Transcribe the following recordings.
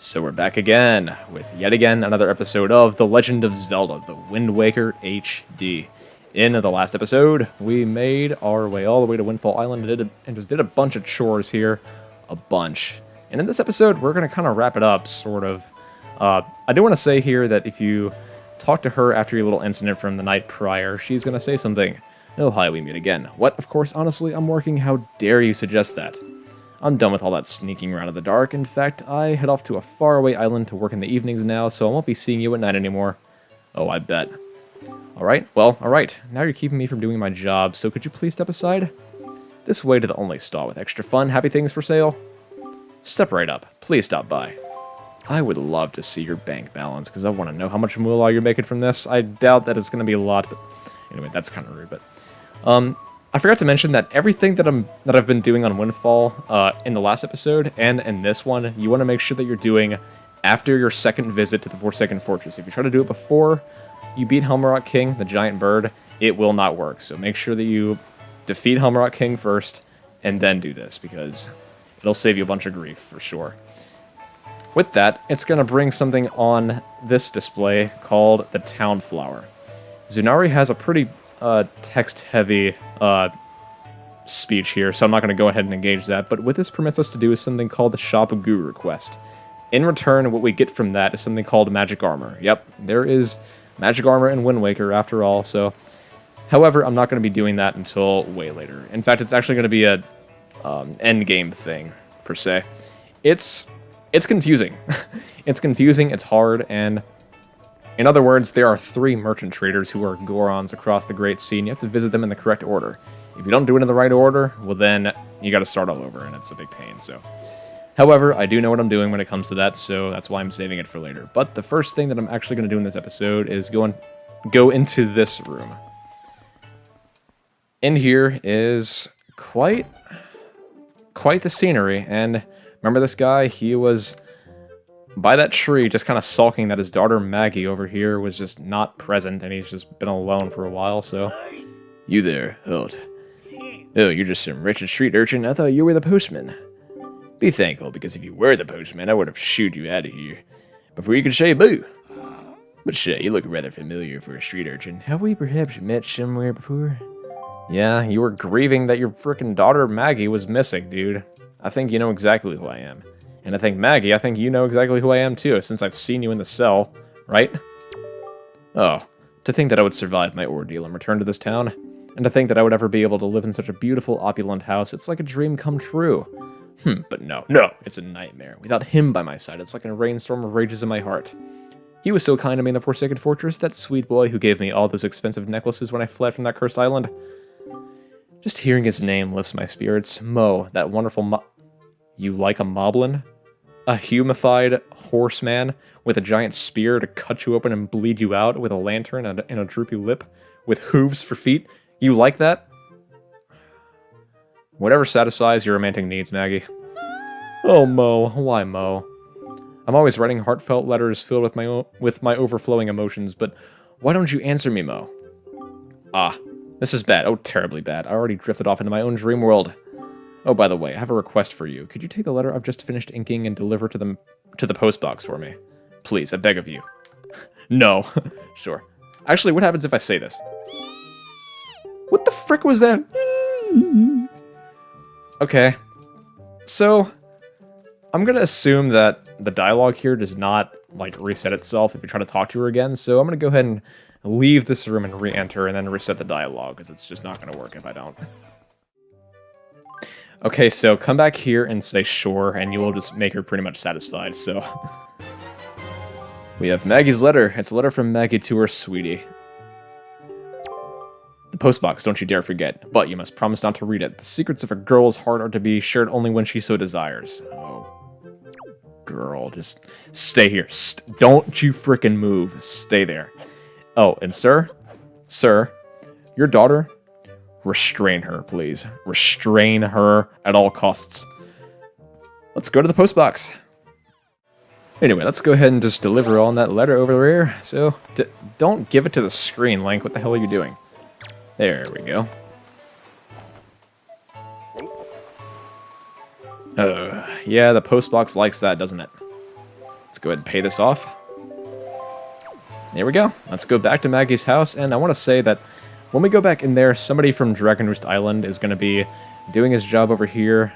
So we're back again with yet again another episode of The Legend of Zelda, The Wind Waker HD. In the last episode, we made our way all the way to Windfall Island and just did a bunch of chores here. A bunch. And in this episode, we're going to kind of wrap it up, sort of. I do want to say here that if you talk to her after your little incident from the night prior, she's going to say something. Oh, hi, we meet again. What? Of course, honestly, I'm working. How dare you suggest that? I'm done with all that sneaking around in the dark. In fact, I head off to a faraway island to work in the evenings now, so I won't be seeing you at night anymore. Oh, I bet. Alright, well, alright. Now you're keeping me from doing my job, so could you please step aside? This way to the only stall with extra fun, happy things for sale. Step right up. Please stop by. I would love to see your bank balance, because I want to know how much moolah you're making from this. I doubt that it's going to be a lot, but anyway, that's kind of rude, but... I forgot to mention that everything that I've been doing on Windfall in the last episode and in this one, you want to make sure that you're doing after your second visit to the Forsaken Fortress. If you try to do it before you beat Helmrock King, the giant bird, it will not work. So make sure that you defeat Helmrock King first and then do this, because it'll save you a bunch of grief for sure. With that, it's going to bring something on this display called the Town Flower. Zunari has a pretty text-heavy speech here, so I'm not going to go ahead and engage that, but what this permits us to do is something called the Shop Guru quest. In return, what we get from that is something called magic armor. Yep, there is magic armor in Wind Waker after all, so... However, I'm not going to be doing that until way later. In fact, it's actually going to be a endgame thing, per se. It's confusing. It's confusing, it's hard, and... In other words, there are 3 merchant traders who are Gorons across the Great Sea, and you have to visit them in the correct order. If you don't do it in the right order, well then, you gotta start all over, and it's a big pain, so... However, I do know what I'm doing when it comes to that, so that's why I'm saving it for later. But the first thing that I'm actually gonna do in this episode is go into this room. In here is quite the scenery, and remember this guy? He was... by that tree, just kind of sulking that his daughter Maggie over here was just not present, and he's just been alone for a while, so... You there, Holt. Oh, you're just some wretched street urchin. I thought you were the postman. Be thankful, because if you were the postman, I would have shooed you out of here before you could say boo. But shay, you look rather familiar for a street urchin. Have we perhaps met somewhere before? Yeah, you were grieving that your frickin' daughter Maggie was missing, dude. I think you know exactly who I am. And I think, Maggie, I think you know exactly who I am too, since I've seen you in the cell, right? Oh, to think that I would survive my ordeal and return to this town, and to think that I would ever be able to live in such a beautiful, opulent house, it's like a dream come true. But no, it's a nightmare. Without him by my side, it's like a rainstorm rages in my heart. He was so kind to me in the Forsaken Fortress, that sweet boy who gave me all those expensive necklaces when I fled from that cursed island. Just hearing his name lifts my spirits. Mo, that wonderful You like a moblin? A humified horseman with a giant spear to cut you open and bleed you out with a lantern and a droopy lip with hooves for feet? You like that? Whatever satisfies your romantic needs, Maggie. Oh, Mo. Why, Mo? I'm always writing heartfelt letters filled with my overflowing emotions, but why don't you answer me, Mo? Ah, this is bad. Oh, terribly bad. I already drifted off into my own dream world. Oh, by the way, I have a request for you. Could you take the letter I've just finished inking and deliver to the postbox for me? Please, I beg of you. No. Sure. Actually, what happens if I say this? What the frick was that? Okay. So, I'm gonna assume that the dialogue here does not, like, reset itself if you try to talk to her again, so I'm gonna go ahead and leave this room and re-enter and then reset the dialogue, because it's just not gonna work if I don't. Okay, so come back here and say sure, and you will just make her pretty much satisfied, so... We have Maggie's letter. It's a letter from Maggie to her sweetie. The postbox, don't you dare forget, but you must promise not to read it. The secrets of a girl's heart are to be shared only when she so desires. Oh, girl, just stay here. Don't you frickin' move. Stay there. Oh, and sir, your daughter... Restrain her, please. Restrain her at all costs. Let's go to the postbox. Anyway, let's go ahead and just deliver on that letter over there. So, don't give it to the screen, Link. What the hell are you doing? There we go. Yeah, the postbox likes that, doesn't it? go ahead and pay this off. There we go. Let's go back to Maggie's house, and I want to say that when we go back in there, somebody from Dragon Roost Island is going to be doing his job over here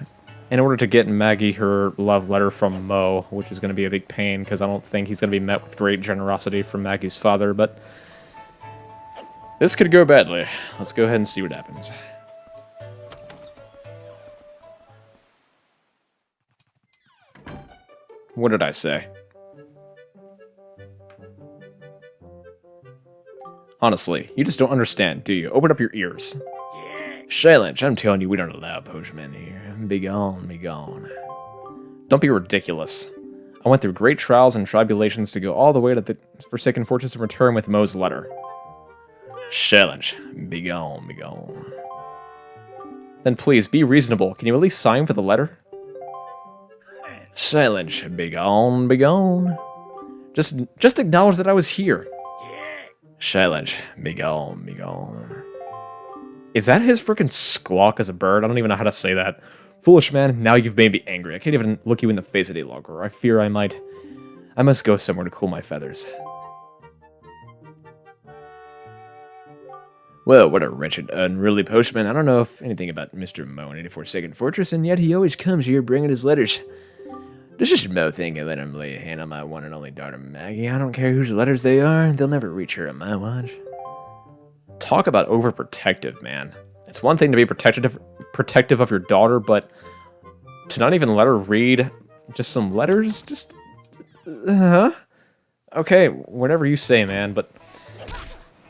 in order to get Maggie her love letter from Mo, which is going to be a big pain, because I don't think he's going to be met with great generosity from Maggie's father, but this could go badly. Let's go ahead and see what happens. What did I say? Honestly, you just don't understand, do you? Open up your ears. Silence, I'm telling you, we don't allow postmen here. Be gone, be gone. Don't be ridiculous. I went through great trials and tribulations to go all the way to the Forsaken Fortress and return with Mo's letter. Silence, be gone, be gone. Then please, be reasonable. Can you at least sign for the letter? Silence, be gone, be gone. Just acknowledge that I was here. Silence, be gone, be gone. Is that his freaking squawk as a bird? I don't even know how to say that. Foolish man, now you've made me angry. I can't even look you in the face any longer. I fear I must go somewhere to cool my feathers. Well, what a wretched, unruly postman. I don't know anything about Mr. Mo in 84 Forsaken Fortress, and yet he always comes here bringing his letters. Does this Mo think I let him lay a hand on my one and only daughter, Maggie? I don't care whose letters they are. They'll never reach her on my watch. Talk about overprotective, man. It's one thing to be protective of your daughter, but to not even let her read just some letters? Just... Okay, whatever you say, man, but...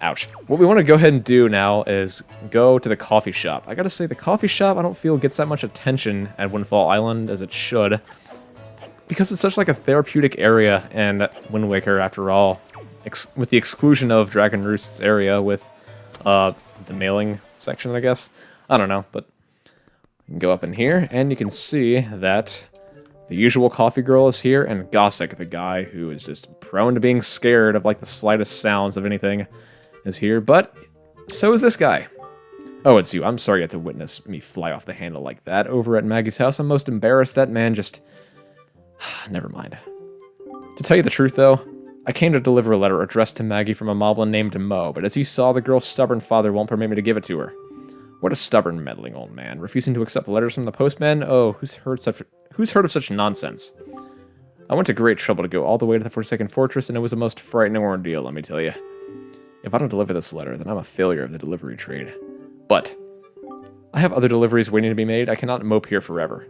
Ouch. What we want to go ahead and do now is go to the coffee shop. I gotta say, the coffee shop I don't feel gets that much attention at Windfall Island as it should. Because it's such like a therapeutic area, and Wind Waker, after all, with the exclusion of Dragon Roost's area with the mailing section, I guess. I don't know, but you can go up in here, and you can see that the usual coffee girl is here, and Gossek, the guy who is just prone to being scared of like the slightest sounds of anything, is here, but so is this guy. Oh, it's you. I'm sorry you had to witness me fly off the handle like that over at Maggie's house. I'm most embarrassed. That man just... Never mind. To tell you the truth, though, I came to deliver a letter addressed to Maggie from a moblin named Mo, but as you saw, the girl's stubborn father won't permit me to give it to her. What a stubborn, meddling old man, refusing to accept letters from the postman? Oh, who's heard of such nonsense? I went to great trouble to go all the way to the Forsaken Fortress, and it was a most frightening ordeal, let me tell you. If I don't deliver this letter, then I'm a failure of the delivery trade. But I have other deliveries waiting to be made. I cannot mope here forever.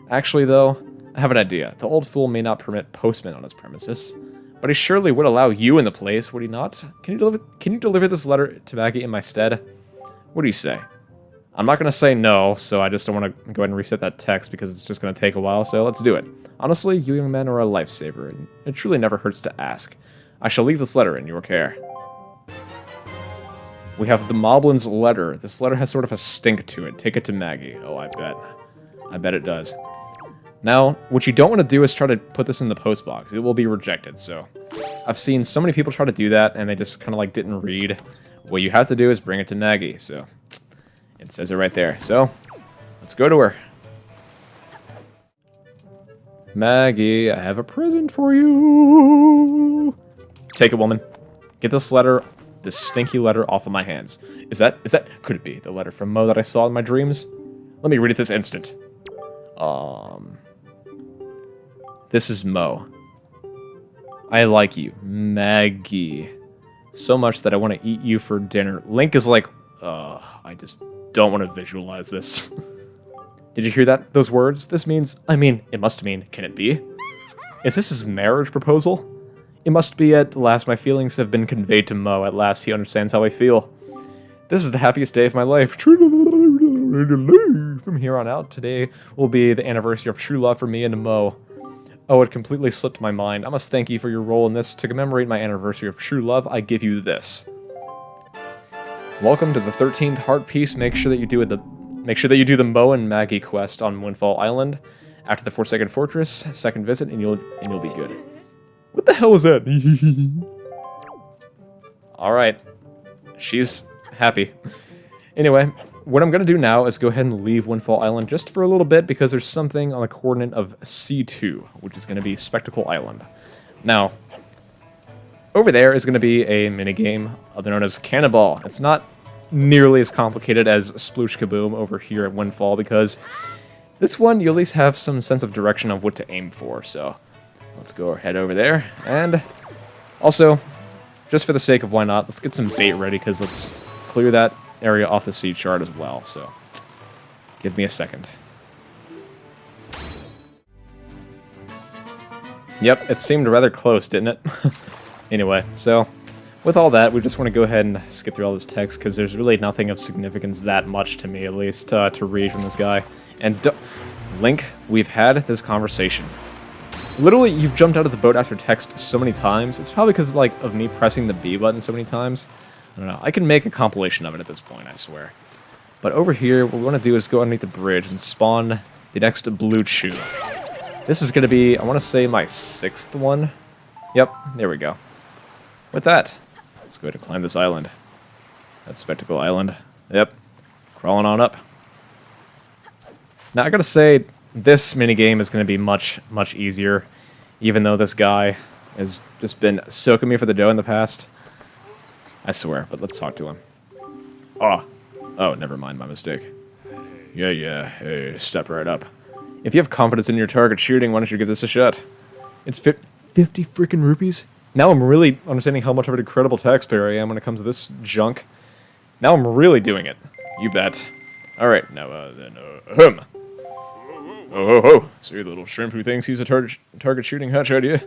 Actually, though, I have an idea. The old fool may not permit postmen on his premises, but he surely would allow you in the place, would he not? Can you deliver this letter to Maggie in my stead? What do you say? I'm not going to say no, so I just don't want to go ahead and reset that text because it's just going to take a while, so let's do it. Honestly, you young men are a lifesaver, and it truly never hurts to ask. I shall leave this letter in your care. We have the Moblin's letter. This letter has sort of a stink to it. Take it to Maggie. Oh, I bet. I bet it does. Now, what you don't want to do is try to put this in the post box. It will be rejected, so... I've seen so many people try to do that, and they just kind of like didn't read. What you have to do is bring it to Maggie, so... It says it right there. So, let's go to her. Maggie, I have a present for you. Take it, woman. Get this letter, this stinky letter off of my hands. Could it be the letter from Mo that I saw in my dreams? Let me read it this instant. This is Mo. I like you, Maggie, so much that I want to eat you for dinner. Link is like, I just don't want to visualize this. Did you hear that? Those words? This means, it must mean, can it be? Is this his marriage proposal? It must be. At last my feelings have been conveyed to Mo. At last he understands how I feel. This is the happiest day of my life. From here on out, today will be the anniversary of true love for me and Mo. Oh, it completely slipped my mind. I must thank you for your role in this. To commemorate my anniversary of true love, I give you this. Welcome to the 13th heart piece. Make sure that you do the Mo and Maggie quest on Windfall Island after the Forsaken Fortress, second visit, and you'll be good. What the hell is that? All right, she's happy. Anyway, what I'm going to do now is go ahead and leave Windfall Island just for a little bit, because there's something on the coordinate of C2, which is going to be Spectacle Island. Now, over there is going to be a minigame, other known as Cannonball. It's not nearly as complicated as Sploosh Kaboom over here at Windfall, because this one, you at least have some sense of direction of what to aim for, so let's go ahead over there. And also, just for the sake of why not, let's get some bait ready, because let's clear that area off the sea chart as well, so give me a second. Yep, it seemed rather close, didn't it? Anyway, so with all that, we just want to go ahead and skip through all this text, because there's really nothing of significance that much to me, at least, to read from this guy. And Link, we've had this conversation. Literally, you've jumped out of the boat after text so many times. It's probably because, like, of me pressing the B button so many times. I don't know. I can make a compilation of it at this point, I swear. But over here, what we want to do is go underneath the bridge and spawn the next Blue Chus. This is going to be, I want to say, my 6th one. Yep, there we go. With that, let's go ahead and climb this island. That's Spectacle Island. Yep, crawling on up. Now, I gotta say, this minigame is going to be much, much easier, even though this guy has just been soaking me for the dough in the past. I swear, but let's talk to him. Oh, never mind, my mistake. Yeah, hey, step right up. If you have confidence in your target shooting, why don't you give this a shot? It's 50 freaking rupees? Now I'm really understanding how much of an incredible taxpayer I am when it comes to this junk. Now I'm really doing it. You bet. Alright, now, Oh, so you're the little shrimp who thinks he's a target shooting hutch, are you?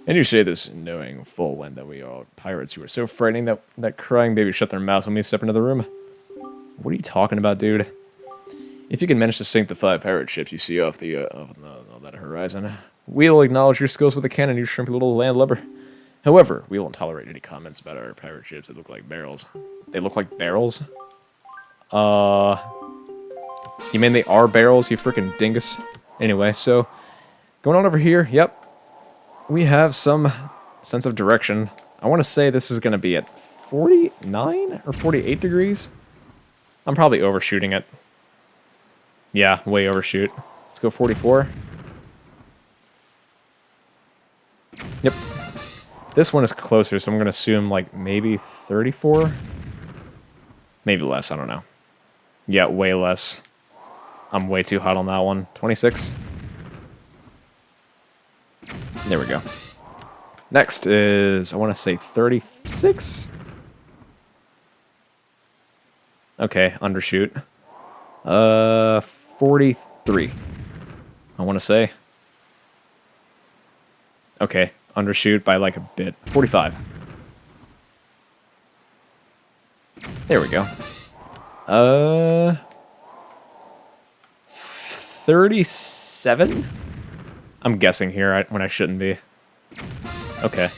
And you say this knowing full well that we are pirates who are so frightening that crying baby shut their mouths when we step into the room. What are you talking about, dude? If you can manage to sink the 5 pirate ships you see off that horizon, we'll acknowledge your skills with a cannon, you shrimpy little landlubber. However, we won't tolerate any comments about our pirate ships that look like barrels. They look like barrels? You mean they are barrels, you freaking dingus? Anyway, so, going on over here, yep. We have some sense of direction. I want to say this is going to be at 49 or 48 degrees. I'm probably overshooting it. Yeah, way overshoot. Let's go 44. Yep. This one is closer, so I'm going to assume, like, maybe 34? Maybe less, I don't know. Yeah, way less. I'm way too hot on that one. 26. There we go. Next is, I want to say 36? Okay, undershoot. 43. I want to say. Okay, undershoot by like a bit. 45. There we go. 37? I'm guessing here when I shouldn't be. Okay.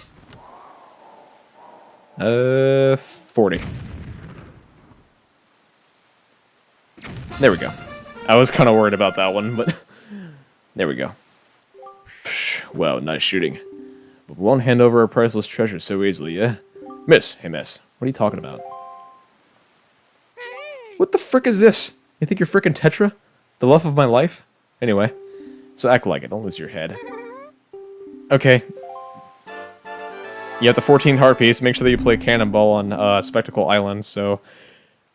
40. There we go. I was kind of worried about that one, but there we go. Wow, nice shooting. But we won't hand over our priceless treasure so easily, yeah? Miss, hey miss, what are you talking about? What the frick is this? You think you're frickin' Tetra? The love of my life? Anyway, so act like it, don't lose your head. Okay. You have the 14th heart piece, make sure that you play Cannonball on Spectacle Island, so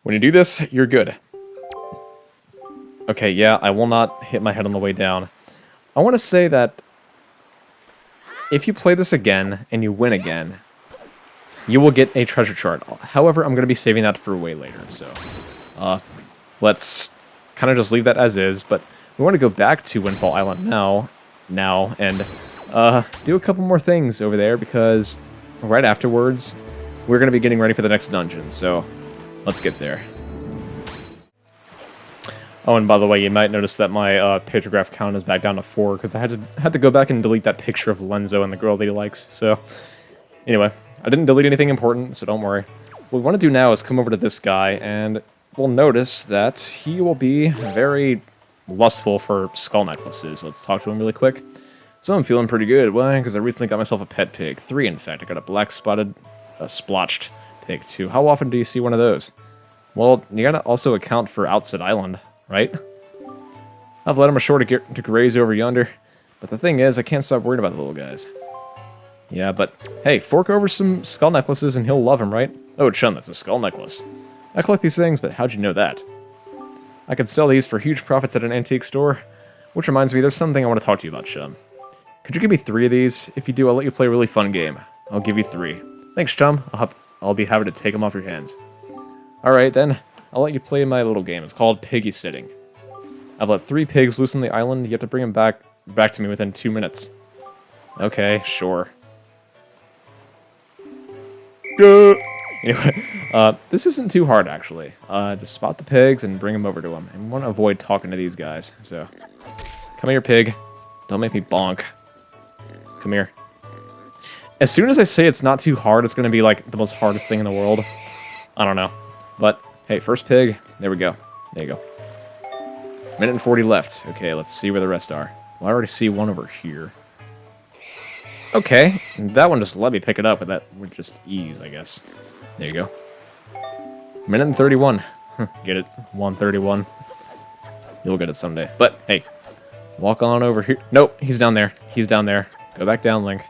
when you do this, you're good. Okay, yeah, I will not hit my head on the way down. I want to say that if you play this again and you win again, you will get a treasure chart. However, I'm going to be saving that for way later, so let's kind of just leave that as is, but we want to go back to Windfall Island now, and do a couple more things over there, because right afterwards, we're going to be getting ready for the next dungeon, so let's get there. Oh, and by the way, you might notice that my pictograph count is back down to 4, because I had to go back and delete that picture of Lenzo and the girl that he likes, so anyway, I didn't delete anything important, so don't worry. What we want to do now is come over to this guy, and we'll notice that he will be very lustful for skull necklaces. Let's talk to him really quick. So I'm feeling pretty good. Why? Because I recently got myself a pet pig. 3, in fact. I got a black spotted, splotched pig, too. How often do you see one of those? Well, you gotta also account for Outset Island, right? I've let him ashore to graze over yonder. But the thing is, I can't stop worrying about the little guys. Yeah, but hey, fork over some skull necklaces and he'll love him, right? Oh, Chum, that's a skull necklace. I collect these things, but how'd you know that? I could sell these for huge profits at an antique store. Which reminds me, there's something I want to talk to you about, Chum. Could you give me 3 of these? If you do, I'll let you play a really fun game. I'll give you 3. Thanks, Chum. I'll be happy to take them off your hands. Alright, then. I'll let you play my little game. It's called Piggy Sitting. I've let 3 pigs loose on the island. You have to bring them back to me within 2 minutes. Okay, sure. Anyway, this isn't too hard, actually. Just spot the pigs and bring them over to him. And we want to avoid talking to these guys, so... Come here, pig. Don't make me bonk. Come here. As soon as I say it's not too hard, it's going to be, like, the most hardest thing in the world. I don't know. But, hey, first pig. There we go. There you go. Minute and 40 left. Okay, let's see where the rest are. Well, I already see one over here. Okay, that one just let me pick it up, but that would just ease, I guess. There you go. Minute and 31. Get it? 131. You'll get it someday. But, hey, walk on over here. Nope, he's down there. He's down there. Go back down, Link.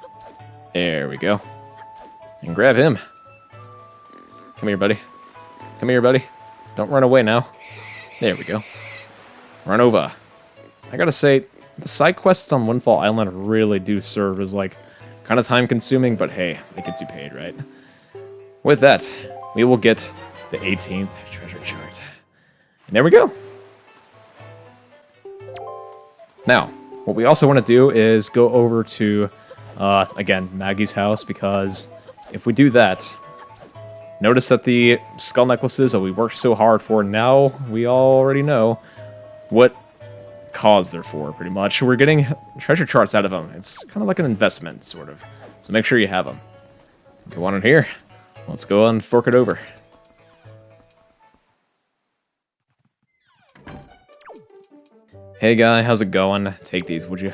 There we go. And grab him. Come here, buddy. Come here, buddy. Don't run away now. There we go. Run over. I gotta say, the side quests on Windfall Island really do serve as, like, kind of time-consuming, but hey, it gets you paid, right? With that, we will get the 18th treasure chart. And there we go. Now, what we also want to do is go over to, again, Maggie's house, because if we do that, notice that the skull necklaces that we worked so hard for, now we already know what cause they're for, pretty much. We're getting treasure charts out of them. It's kind of like an investment, sort of. So make sure you have them. Go on in here. Let's go and fork it over. Hey guy, how's it going? Take these, would you?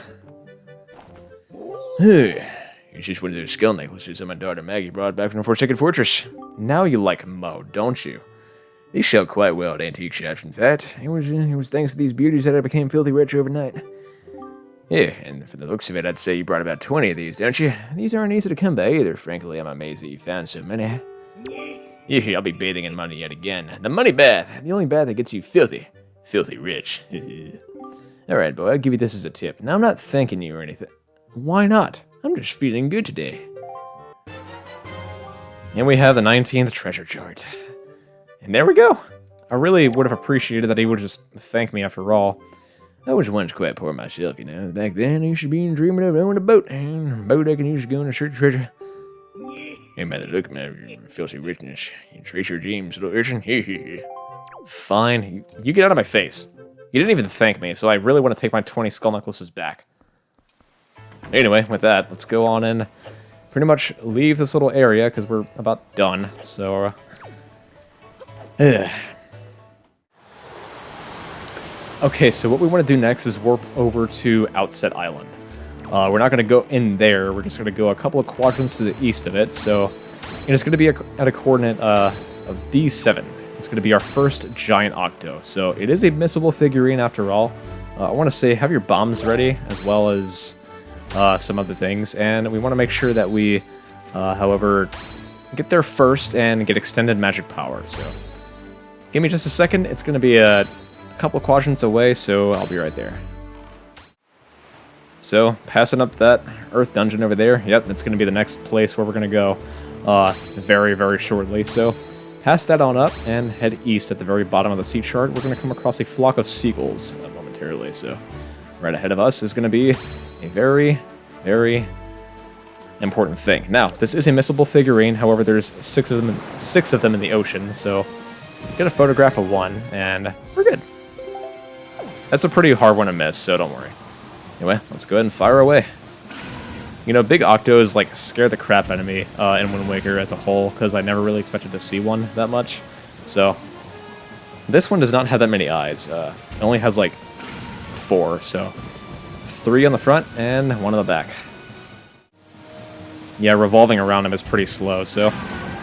It's just one of those skull necklaces that my daughter Maggie brought back from the Forsaken Fortress. Now you like Mo, don't you? These sell quite well at antique shops, in fact. It was thanks to these beauties that I became filthy rich overnight. Yeah, and for the looks of it, I'd say you brought about 20 of these, don't you? These aren't easy to come by either, frankly. I'm amazed that you found so many. Yeah, I'll be bathing in money yet again. The money bath! The only bath that gets you filthy. Filthy rich. Alright, boy, I'll give you this as a tip. Now, I'm not thanking you or anything. Why not? I'm just feeling good today. And we have the 19th treasure chart. And there we go. I really would have appreciated that he would just thank me after all. I was once quite poor myself, you know. Back then, I used to be dreaming of owning a boat. And a boat I can use to go and search treasure. Hey, by the look of my filthy richness, you trace your dreams, little urchin. Fine. You get out of my face. You didn't even thank me, so I really want to take my 20 skull necklaces back. Anyway, with that, let's go on and pretty much leave this little area, because we're about done. So, okay, so what we want to do next is warp over to Outset Island. We're not going to go in there, we're just going to go a couple of quadrants to the east of it, so it's going to be at a coordinate of D7. It's going to be our first giant Octo, so it is a missable figurine after all. I want to say have your bombs ready, as well as some other things, and we want to make sure that we, however, get there first and get extended magic power, so give me just a second. It's going to be a couple of quadrants away, so I'll be right there. So, passing up that Earth dungeon over there, yep, that's going to be the next place where we're going to go very, very shortly, so pass that on up and head east at the very bottom of the sea chart. We're going to come across a flock of seagulls momentarily, so right ahead of us is going to be a very, very important thing. Now, this is a missable figurine, however, there's six of them in the ocean, so get a photograph of one, and we're good. That's a pretty hard one to miss, so don't worry. Anyway, let's go ahead and fire away. You know, Big Octos, like, scare the crap out of me in Wind Waker as a whole, because I never really expected to see one that much. So, this one does not have that many eyes. It only has, like, 4, so 3 on the front and 1 on the back. Yeah, revolving around him is pretty slow, so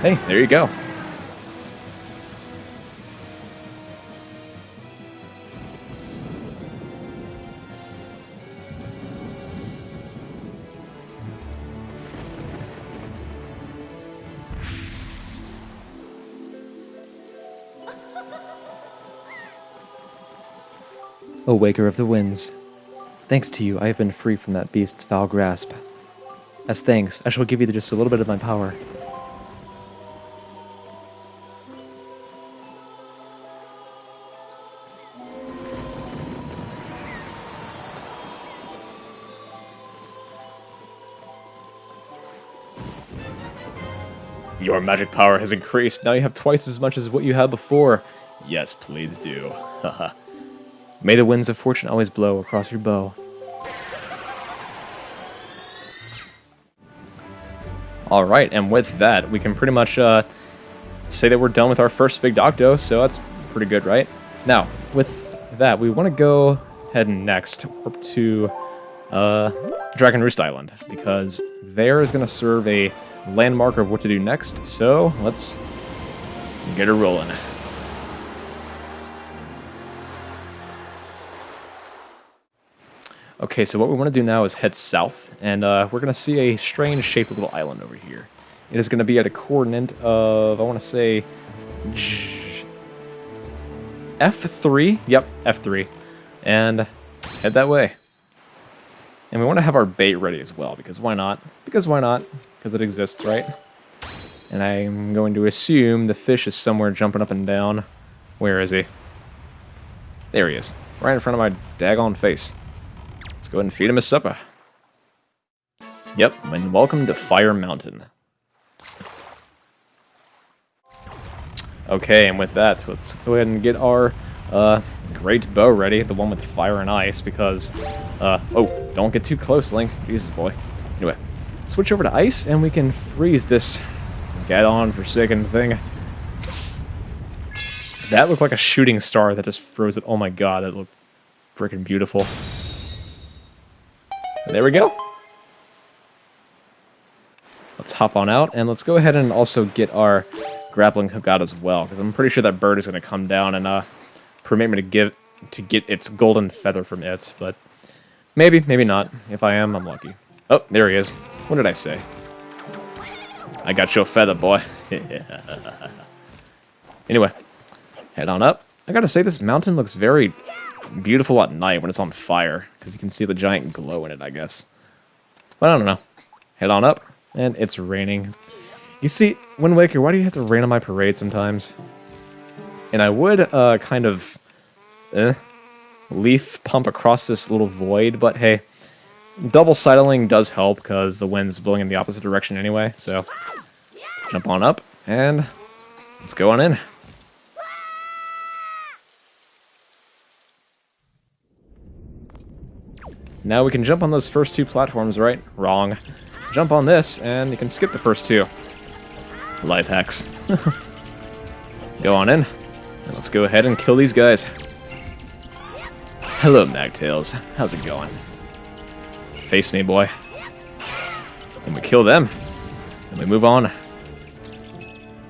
hey, there you go. O Waker of the Winds, thanks to you, I have been free from that beast's foul grasp. As thanks, I shall give you just a little bit of my power. Your magic power has increased. Now you have twice as much as what you had before. Yes, please do. Haha. May the winds of fortune always blow across your bow. Alright, and with that, we can pretty much say that we're done with our first Big Octo, so that's pretty good, right? Now, with that, we want to go ahead and next up to Dragon Roost Island, because there is going to serve a landmark of what to do next, so let's get her rolling. Okay, so what we want to do now is head south, and we're going to see a strange-shaped little island over here. It is going to be at a coordinate of, I want to say, F3. Yep, F3. And just head that way. And we want to have our bait ready as well, because why not? Because why not? Because it exists, right? And I'm going to assume the fish is somewhere jumping up and down. Where is he? There he is. Right in front of my daggone face. Let's go ahead and feed him his supper. Yep, and welcome to Fire Mountain. Okay, and with that, let's go ahead and get our great bow ready, the one with fire and ice, because, oh, don't get too close, Link. Jesus, boy. Anyway, switch over to ice, and we can freeze this get-on-forsaken thing. That looked like a shooting star that just froze it. Oh my god, that looked freaking beautiful. There we go. Let's hop on out, and let's go ahead and also get our grappling hook out as well, because I'm pretty sure that bird is going to come down and permit me to get its golden feather from it, but maybe, maybe not. If I am, I'm lucky. Oh, there he is. What did I say? I got your feather, boy. Anyway, head on up. I gotta say, this mountain looks very beautiful at night when it's on fire, because you can see the giant glow in it, I guess. But I don't know. Head on up, and it's raining. You see, Wind Waker, why do you have to rain on my parade sometimes? And I would kind of leaf pump across this little void, but hey, double sidling does help because the wind's blowing in the opposite direction anyway, so jump on up, and let's go on in. Now we can jump on those first two platforms, right? Wrong. Jump on this, and you can skip the first two. Life hacks. Go on in, and let's go ahead and kill these guys. Hello, Magtails. How's it going? Face me, boy. And we kill them, and we move on.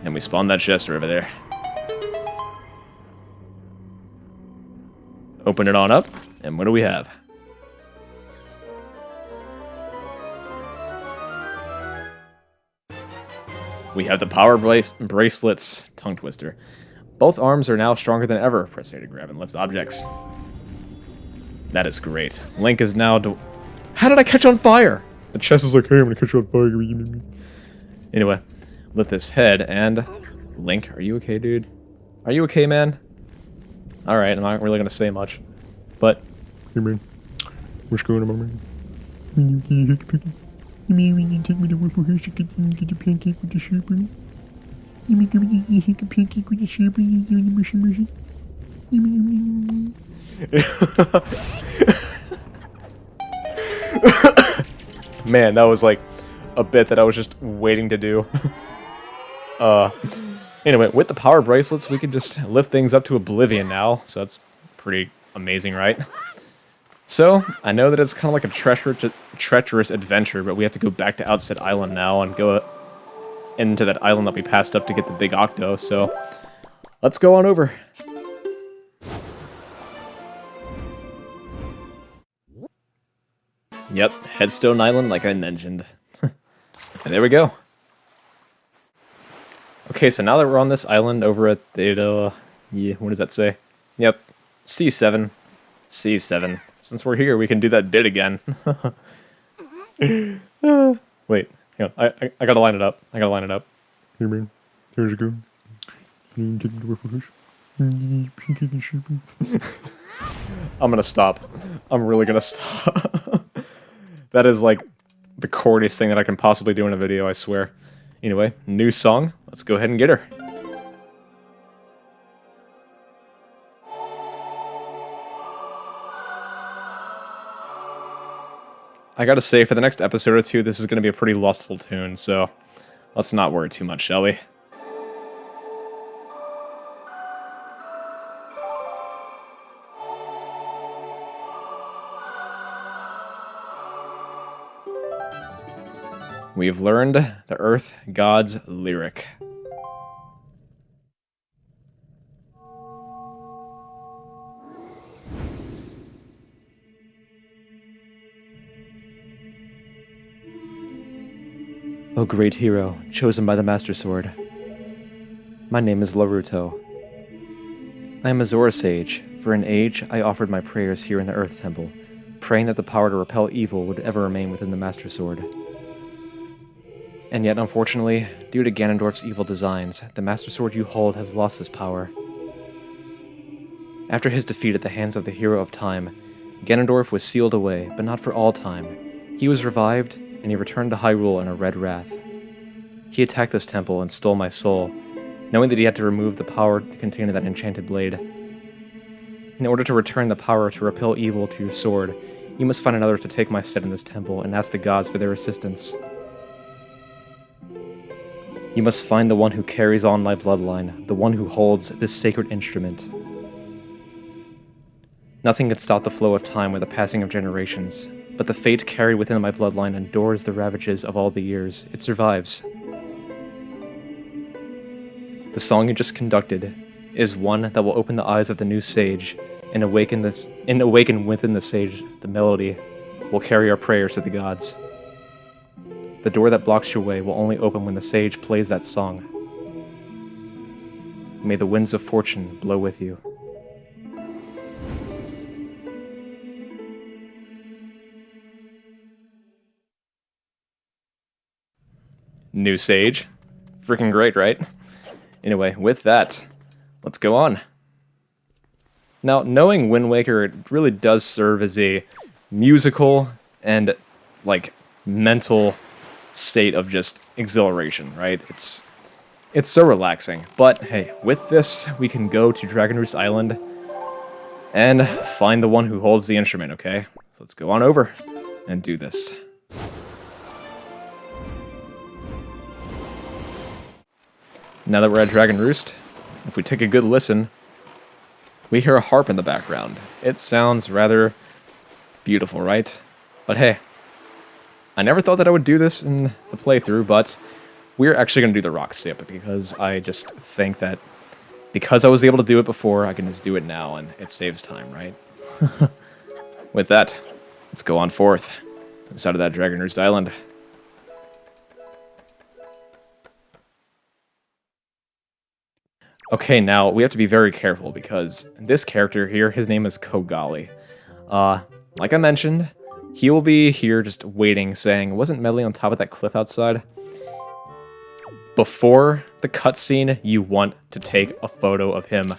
And we spawn that chest over there. Open it on up, and what do we have? We have the power bracelets, tongue twister. Both arms are now stronger than ever. Press A to grab and lift objects. That is great. Link is now... How did I catch on fire? The chest is like, hey, I'm gonna catch you on fire. Anyway, lift this head and... Link, are you okay, dude? Are you okay, man? Alright, I'm not really gonna say much. But... Hey, man. What's going on, man? You mean when you take me to Waffle House, you get a pancake with the syrup in it? You mean give me a pancake with the syrup in it, you mercy? Man, that was like a bit that I was just waiting to do. Anyway, with the power bracelets, we can just lift things up to oblivion now, so that's pretty amazing, right? So, I know that it's kind of like a treacherous adventure, but we have to go back to Outset Island now and go into that island that we passed up to get the Big Octo, so let's go on over. Yep, Headstone Island like I mentioned. And there we go. Okay, so now that we're on this island over at the, yeah, what does that say? Yep, C7. C7. Since we're here, we can do that bit again. Wait, hang on. I gotta line it up. I gotta line it up. Here, man. Here's a gun. You take me to for fish. I'm gonna stop. I'm really gonna stop. That is like the corniest thing that I can possibly do in a video, I swear. Anyway, new song. Let's go ahead and get her. I gotta say, for the next episode or two, this is gonna be a pretty lustful tune, so let's not worry too much, shall we? We've learned the Earth God's lyric. O great hero, chosen by the Master Sword. My name is Laruto. I am a Zora sage. For an age, I offered my prayers here in the Earth Temple, praying that the power to repel evil would ever remain within the Master Sword. And yet, unfortunately, due to Ganondorf's evil designs, the Master Sword you hold has lost its power. After his defeat at the hands of the Hero of Time, Ganondorf was sealed away, but not for all time. He was revived, and he returned to Hyrule in a red wrath. He attacked this temple and stole my soul, knowing that he had to remove the power containing that enchanted blade. In order to return the power to repel evil to your sword, you must find another to take my stead in this temple and ask the gods for their assistance. You must find the one who carries on my bloodline, the one who holds this sacred instrument. Nothing can stop the flow of time with the passing of generations, but the fate carried within my bloodline endures the ravages of all the years. It survives. The song you just conducted is one that will open the eyes of the new sage and awaken within the sage the melody will carry our prayers to the gods. The door that blocks your way will only open when the sage plays that song. May the winds of fortune blow with you. New sage. Freaking great, right? Anyway, with that, let's go on. Now, knowing Wind Waker, it really does serve as a musical and, like, mental state of just exhilaration, right? It's so relaxing. But hey, with this, we can go to Dragon Roost Island and find the one who holds the instrument, okay? So let's go on over and do this. Now that we're at Dragon Roost, if we take a good listen, we hear a harp in the background. It sounds rather beautiful, right? But hey, I never thought that I would do this in the playthrough, but we're actually going to do the rock sip because I just think that because I was able to do it before, I can just do it now, and it saves time, right? With that, let's go on forth inside of that Dragon Roost Island. Okay, now we have to be very careful because this character here, his name is Kogali. Like I mentioned, he will be here just waiting, saying, wasn't Medley on top of that cliff outside? Before the cutscene, you want to take a photo of him,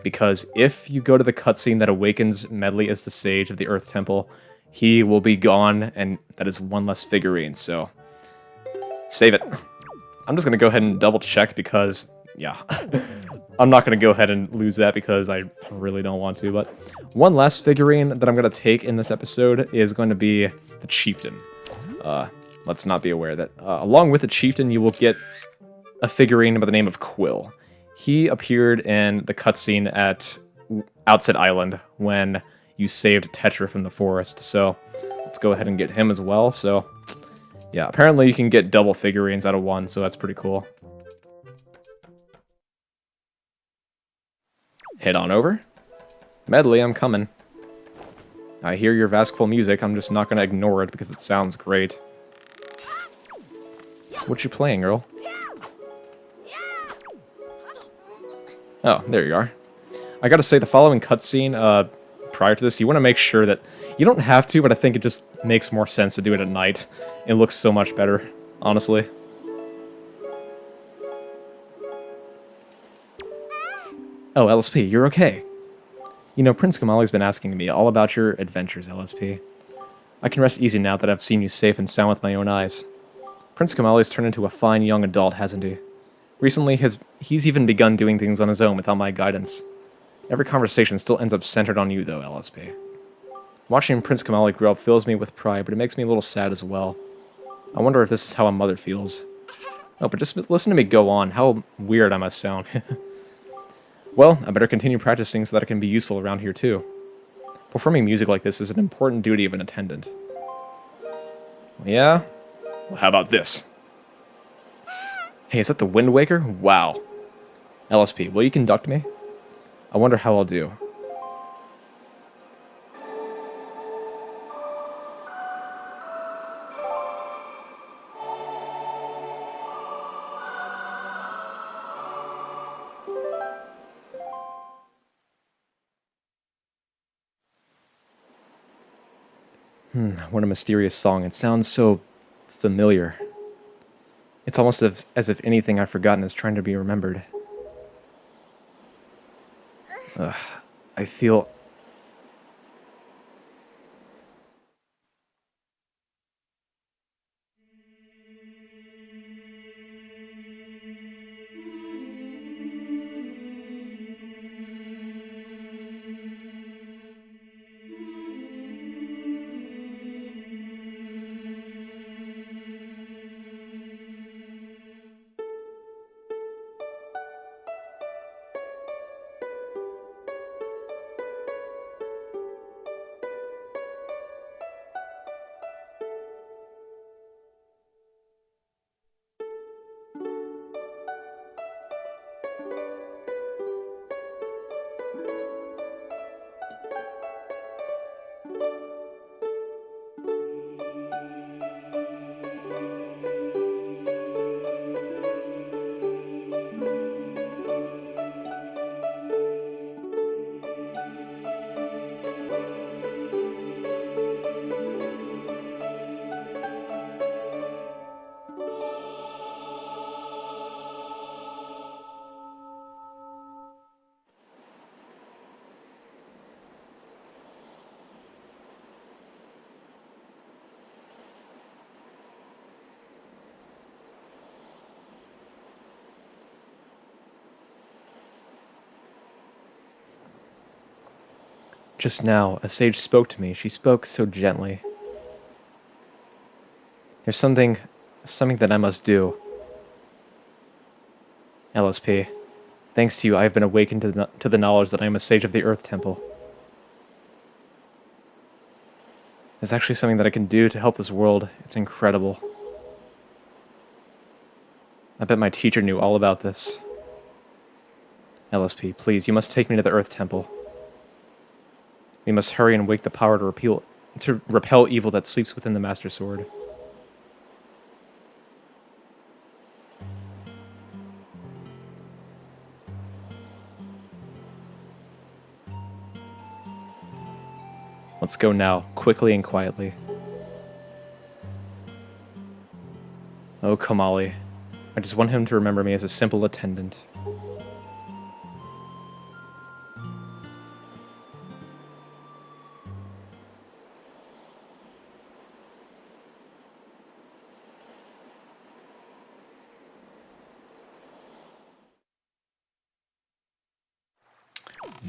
because if you go to the cutscene that awakens Medley as the sage of the Earth Temple, he will be gone, and that is one less figurine, so save it. I'm just going to go ahead and double check because, yeah, I'm not going to go ahead and lose that because I really don't want to, but one last figurine that I'm going to take in this episode is going to be the Chieftain. Let's not be aware that along with the Chieftain, you will get a figurine by the name of Quill. He appeared in the cutscene at Outset Island when you saved Tetra from the forest, so let's go ahead and get him as well. So, yeah, apparently you can get double figurines out of one, so that's pretty cool. Head on over. Medley, I'm coming. I hear your Vaskful music, I'm just not going to ignore it because it sounds great. What you playing, girl? Oh, there you are. I gotta say, the following cutscene, prior to this, you want to make sure that you don't have to, but I think it just makes more sense to do it at night. It looks so much better, honestly. Oh, LSP, you're okay. You know, Prince Kamali's been asking me all about your adventures, LSP. I can rest easy now that I've seen you safe and sound with my own eyes. Prince Kamali's turned into a fine young adult, hasn't he? Recently, he's even begun doing things on his own without my guidance. Every conversation still ends up centered on you, though, LSP. Watching Prince Kamali grow up fills me with pride, but it makes me a little sad as well. I wonder if this is how a mother feels. Oh, but just listen to me go on. How weird I must sound. Well, I better continue practicing so that I can be useful around here, too. Performing music like this is an important duty of an attendant. Yeah? Well, how about this? Hey, is that the Wind Waker? Wow. LSP, will you conduct me? I wonder how I'll do. What a mysterious song. It sounds so familiar. It's almost as if anything I've forgotten is trying to be remembered. I feel... Just now, a sage spoke to me. She spoke so gently. There's something that I must do. LSP, thanks to you, I have been awakened to the knowledge that I am a sage of the Earth Temple. There's actually something that I can do to help this world. It's incredible. I bet my teacher knew all about this. LSP, please, you must take me to the Earth Temple. We must hurry and wake the power to repel evil that sleeps within the Master Sword. Let's go now, quickly and quietly. Oh, Kamali. I just want him to remember me as a simple attendant.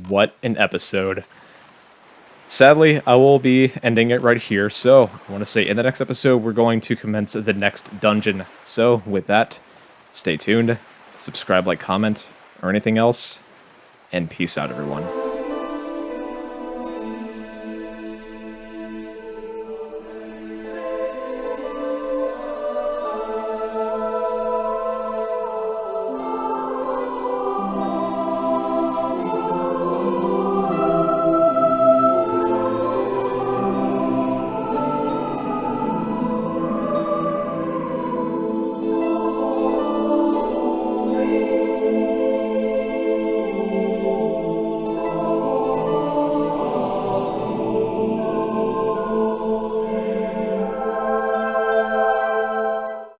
What an episode. Sadly, I will be ending it right here, so I want to say in the next episode, we're going to commence the next dungeon. So, with that, stay tuned, subscribe, like, comment, or anything else, and peace out, everyone.